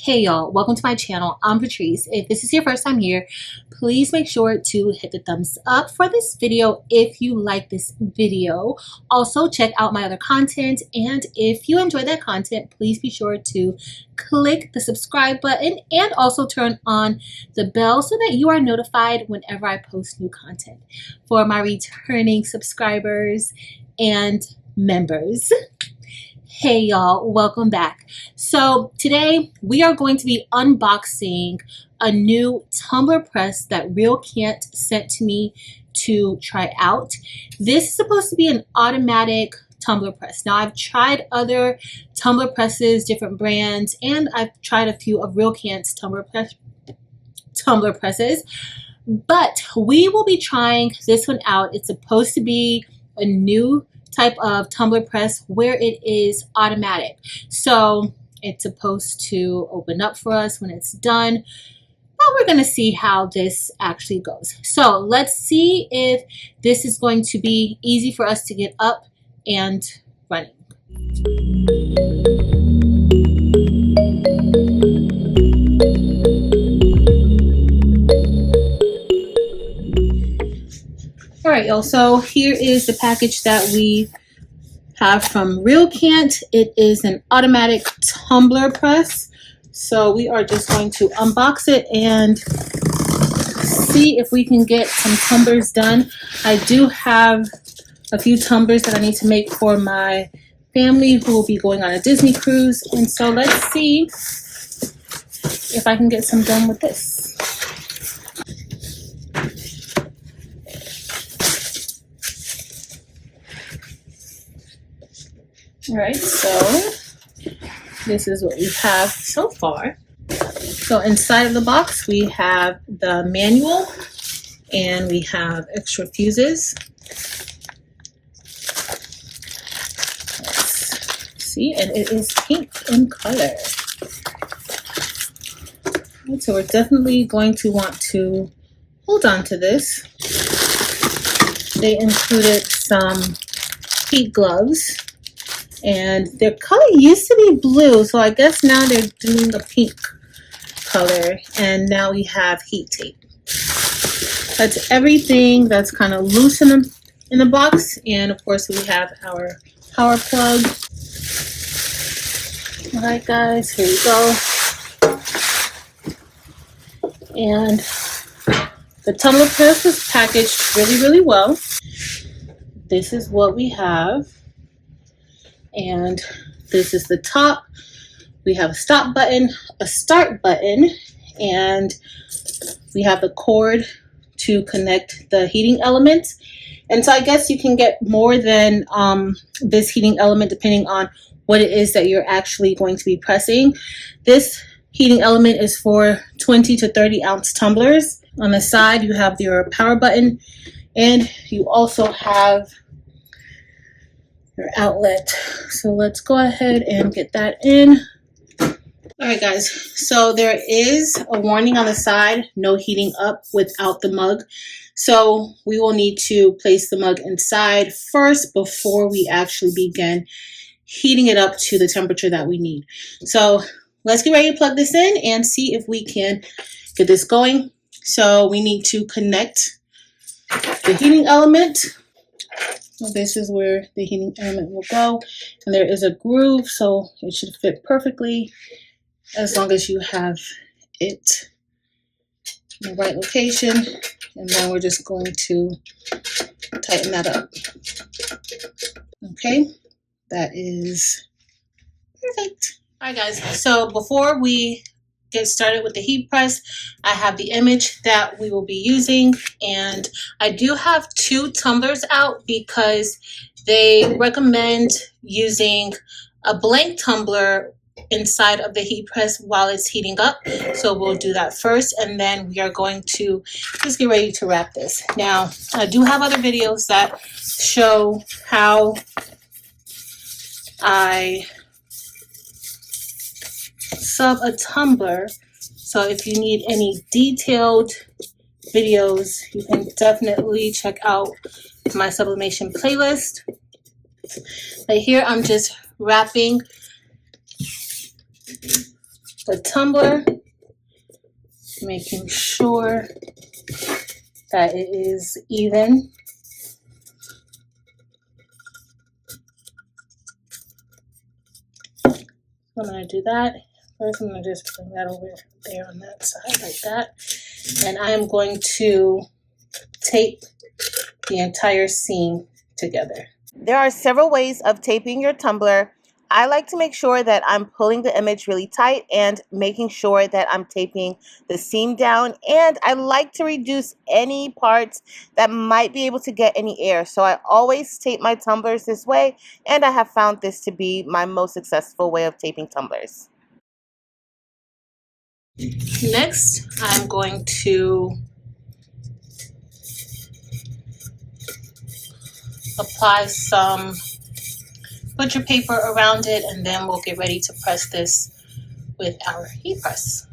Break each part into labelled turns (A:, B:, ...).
A: Hey y'all, welcome to my channel. I'm Patrice. If this is your first time here, please make sure to hit the thumbs up for this video if you like this video. Also, check out my other content, and if you enjoy that content, please be sure to click the subscribe button and also turn on the bell so that you are notified whenever I post new content. For my returning subscribers and members, hey y'all, welcome back. So today we are going to be unboxing a new tumbler press that RealCant sent to me to try out. This is supposed to be an automatic tumbler press. Now I've tried other tumbler presses, different brands, and I've tried a few of RealCant's tumbler presses, but we will be trying this one out. It's supposed to be a new type of tumbler press where it is automatic. So it's supposed to open up for us when it's done. But we're going to see how this actually goes. So let's see if this is going to be easy for us to get up and running. All right, y'all, so here is the package that we have from RealCant. It is an automatic tumbler press. So we are just going to unbox it and see if we can get some tumblers done. I do have a few tumblers that I need to make for my family who will be going on a Disney cruise. And so let's see if I can get some done with this. All right, so this is what we have so far. So inside of the box, we have the manual and we have extra fuses. Let's see, and it is pink in color. Right, so we're definitely going to want to hold on to this. They included some heat gloves. And their color used to be blue, so I guess now they're doing a pink color. And now we have heat tape. That's everything that's kind of loose in the box. And of course, we have our power plug. All right, guys, here we go. And the tumbler press was packaged really, really well. This is what we have. And this is the top. We have a stop button, a start button, and we have the cord to connect the heating element. And so I guess you can get more than this heating element depending on what it is that you're actually going to be pressing. This heating element is for 20 to 30 ounce tumblers. On the side, you have your power button, and you also have your outlet. So let's go ahead and get that in. All right, guys, so there is a warning on the side, no heating up without the mug. So we will need to place the mug inside first before we actually begin heating it up to the temperature that we need. So let's get ready to plug this in and see if we can get this going. So we need to connect the heating element. So this is where the heating element will go, and there is a groove, so it should fit perfectly as long as you have it in the right location. And then we're just going to tighten that up. Okay, that is perfect. All right, guys, so before we get started with the heat press, I have the image that we will be using, and I do have two tumblers out because they recommend using a blank tumbler inside of the heat press while it's heating up. So we'll do that first, and then we are going to just get ready to wrap this. Now, I do have other videos that show how I sub a tumbler, so if you need any detailed videos, you can definitely check out my sublimation playlist. But here I'm just wrapping a tumbler, making sure that it is even. I'm going to do that. First, I'm going to just bring that over there on that side like that. And I am going to tape the entire seam together. There are several ways of taping your tumbler. I like to make sure that I'm pulling the image really tight and making sure that I'm taping the seam down, and I like to reduce any parts that might be able to get any air. So I always tape my tumblers this way, and I have found this to be my most successful way of taping tumblers. Next, I'm going to apply some butcher paper around it, and then we'll get ready to press this with our heat press.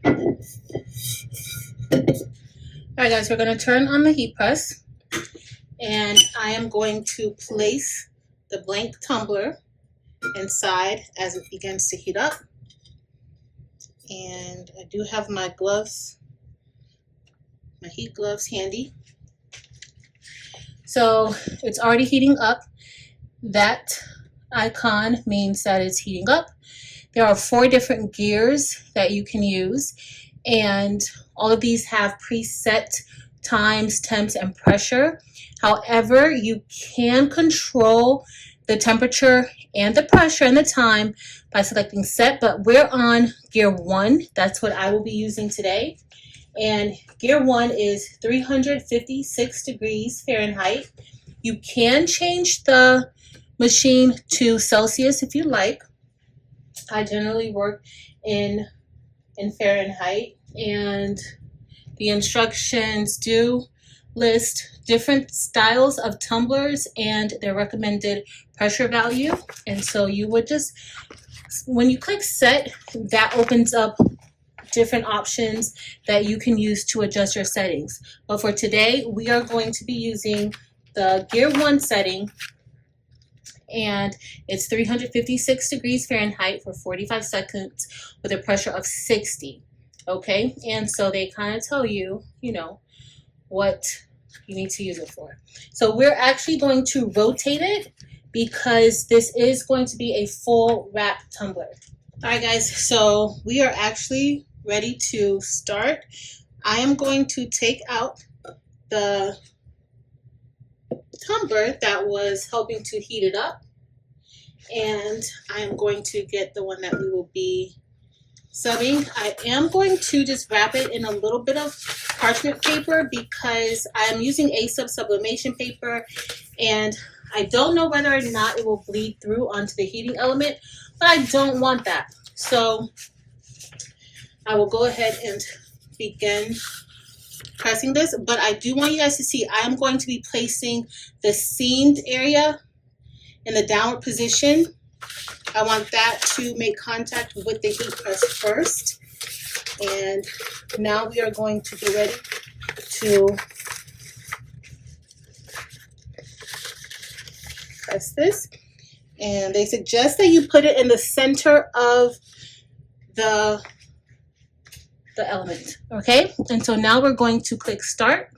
A: Alright guys, we're going to turn on the heat press, and I am going to place the blank tumbler inside as it begins to heat up. And I do have my gloves, my heat gloves handy. So it's already heating up. That icon means that it's heating up. There are 4 different gears that you can use, and all of these have preset times, temps, and pressure. However, you can control the temperature and the pressure and the time by selecting set, but we're on gear 1. That's what I will be using today. And gear 1 is 356 degrees Fahrenheit. You can change the machine to Celsius if you like. I generally work in Fahrenheit, and the instructions do list different styles of tumblers and their recommended pressure value. And so you would just, when you click set, that opens up different options that you can use to adjust your settings. But for today, we are going to be using the gear 1 setting, and it's 356 degrees Fahrenheit for 45 seconds with a pressure of 60. Okay, and so they kind of tell you, what you need to use it for. So we're actually going to rotate it because this is going to be a full wrap tumbler. All right, guys, so we are actually ready to start. I am going to take out the tumbler that was helping to heat it up, and I am going to get the one that we will be subbing. I am going to just wrap it in a little bit of parchment paper because I am using sublimation paper, and I don't know whether or not it will bleed through onto the heating element, but I don't want that. So I will go ahead and begin pressing this, but I do want you guys to see I am going to be placing the seamed area in the downward position. I want that to make contact with the heat press first. And now we are going to get ready to press this. And they suggest that you put it in the center of the element, okay? And so now we're going to click start.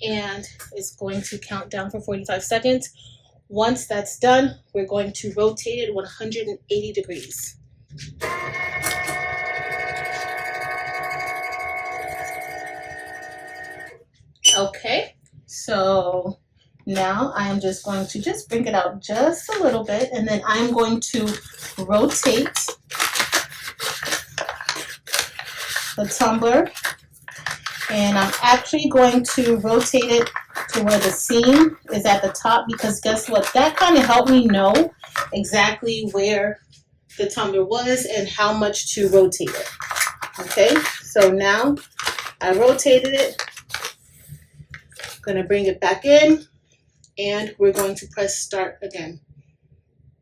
A: And it's going to count down for 45 seconds. Once that's done, we're going to rotate it 180 degrees. Okay, so now I am just going to bring it out just a little bit, and then I'm going to rotate the tumbler, and I'm actually going to rotate it to where the seam is at the top, because guess what? That kind of helped me know exactly where the tumbler was and how much to rotate it. Okay, so now I rotated it. I'm going to bring it back in, and we're going to press start again.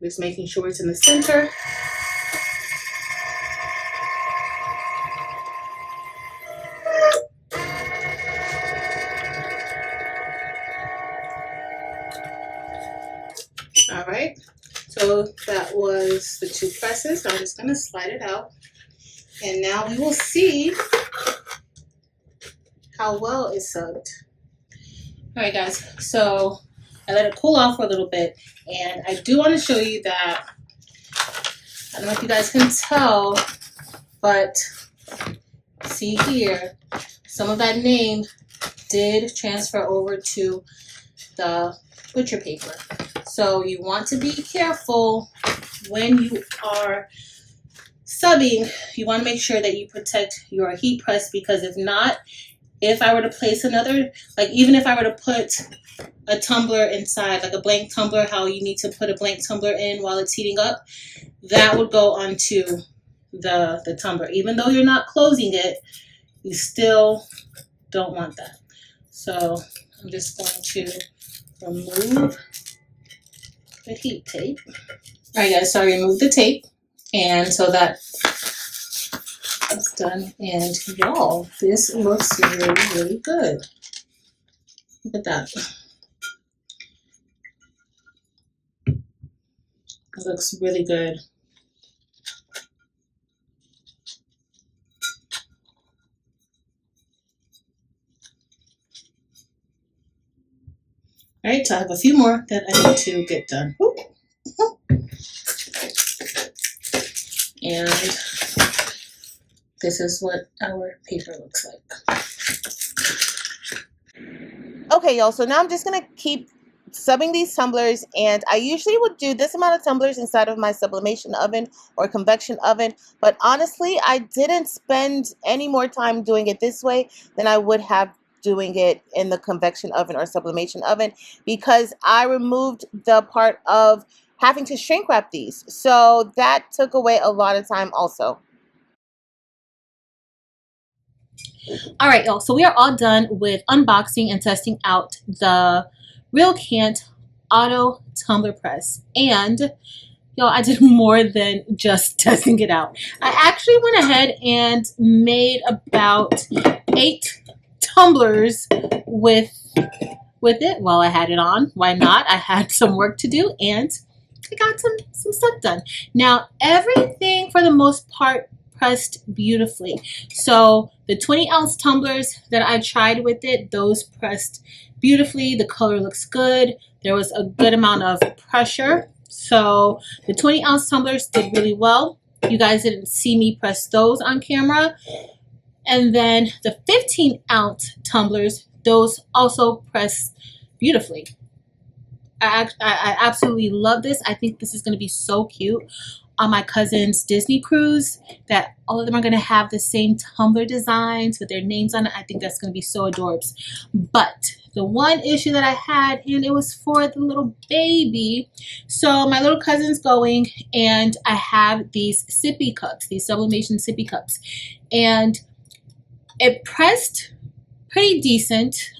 A: Just making sure it's in the center. All right, so that was the 2 presses. I'm just gonna slide it out. And now we will see how well it's subbed. All right, guys, so I let it cool off for a little bit, and I do want to show you that, I don't know if you guys can tell, but see here, some of that name did transfer over to the butcher paper. So you want to be careful when you are subbing. You want to make sure that you protect your heat press, because if not, if I were to place another, like even if I were to put a tumbler inside, like a blank tumbler, how you need to put a blank tumbler in while it's heating up, that would go onto the tumbler. Even though you're not closing it, you still don't want that. So I'm just going to remove the heat tape. All right, guys, so I removed the tape, and so that's done. And y'all, this looks really, really good. Look at that. It looks really good. All right, so I have a few more that I need to get done. And this is what our paper looks like.
B: Okay, y'all, so now I'm just going to keep subbing these tumblers, and I usually would do this amount of tumblers inside of my sublimation oven or convection oven, but honestly, I didn't spend any more time doing it this way than I would have doing it in the convection oven or sublimation oven, because I removed the part of having to shrink wrap these, so that took away a lot of time also.
A: All right, y'all, so we are all done with unboxing and testing out the Real Can't Auto Tumbler Press. And y'all, I did more than just testing it out. I actually went ahead and made about 8 tumblers with it while I had it on. Why not? I had some work to do, and I got some stuff done. Now, everything for the most part pressed beautifully. So the 20-ounce tumblers that I tried with it, those pressed beautifully. The color looks good. There was a good amount of pressure. So the 20-ounce tumblers did really well. You guys didn't see me press those on camera. And then the 15-ounce tumblers, those also pressed beautifully. I absolutely love this. I think this is going to be so cute on my cousin's Disney cruise, that all of them are going to have the same tumbler designs with their names on it. I think that's going to be so adorbs. But the one issue that I had, and it was for the little baby. So my little cousin's going, and I have these sippy cups, these sublimation sippy cups. And it pressed pretty decent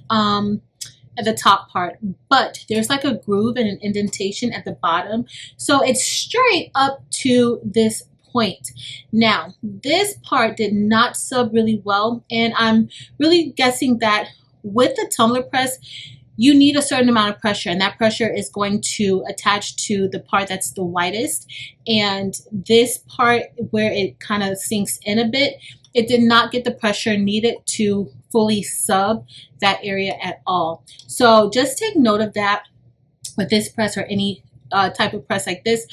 A: at the top part, but there's like a groove and an indentation at the bottom, so it's straight up to this point. Now this part did not sub really well, and I'm really guessing that with the tumbler press you need a certain amount of pressure, and that pressure is going to attach to the part that's the widest, and this part where it kind of sinks in a bit, it did not get the pressure needed to fully sub that area at all. So just take note of that with this press or any type of press like this.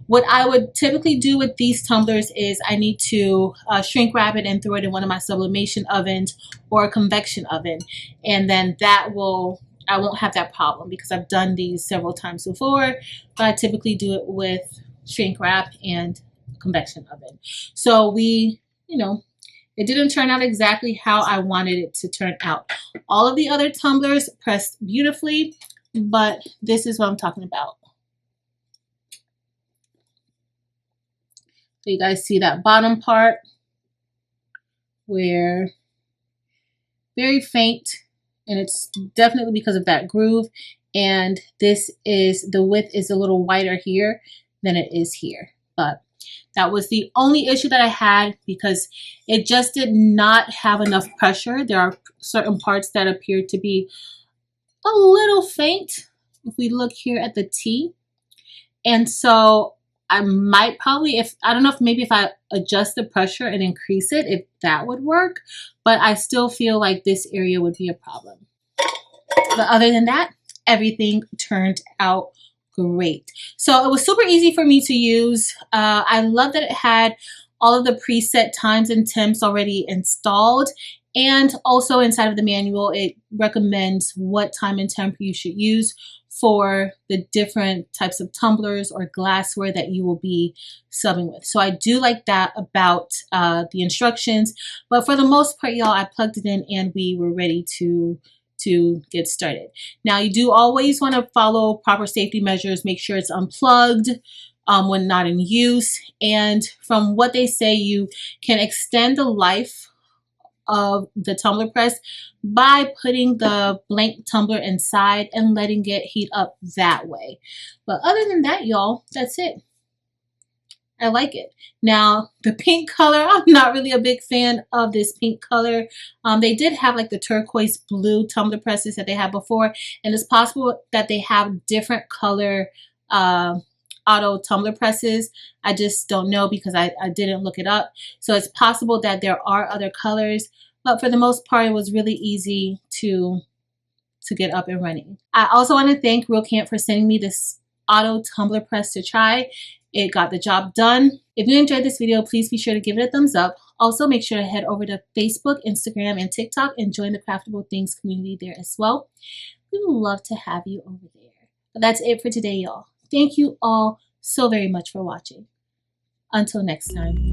A: What I would typically do with these tumblers is I need to shrink wrap it and throw it in one of my sublimation ovens or a convection oven, and then that will, I won't have that problem because I've done these several times before, but I typically do it with shrink wrap and convection oven. So we, you know, it didn't turn out exactly how I wanted it to turn out. All of the other tumblers pressed beautifully, but this is what I'm talking about. So you guys see that bottom part where very faint, and it's definitely because of that groove. And this is, the width is a little wider here than it is here, but that was the only issue that I had because it just did not have enough pressure. There are certain parts that appear to be a little faint. If we look here at the T, And so I might probably, I don't know if maybe if I adjust the pressure and increase it, if that would work, but I still feel like this area would be a problem. But other than that, everything turned out great. So it was super easy for me to use. I love that it had all of the preset times and temps already installed. And also inside of the manual, it recommends what time and temp you should use for the different types of tumblers or glassware that you will be subbing with. So I do like that about the instructions. But for the most part, y'all, I plugged it in and we were ready to get started. Now you do always want to follow proper safety measures, make sure it's unplugged when not in use. And from what they say, you can extend the life of the tumbler press by putting the blank tumbler inside and letting it heat up that way. But other than that, y'all, that's it. I like it. Now, the pink color, I'm not really a big fan of this pink color. They did have like the turquoise blue tumbler presses that they had before, and it's possible that they have different color auto tumbler presses. I just don't know because I didn't look it up. So it's possible that there are other colors, but for the most part, it was really easy to get up and running. I also want to thank RealCamp for sending me this auto tumbler press to try. It got the job done. If you enjoyed this video, please be sure to give it a thumbs up. Also, make sure to head over to Facebook, Instagram, and TikTok and join the Craftable Things community there as well. We would love to have you over there. But that's it for today, y'all. Thank you all so very much for watching. Until next time.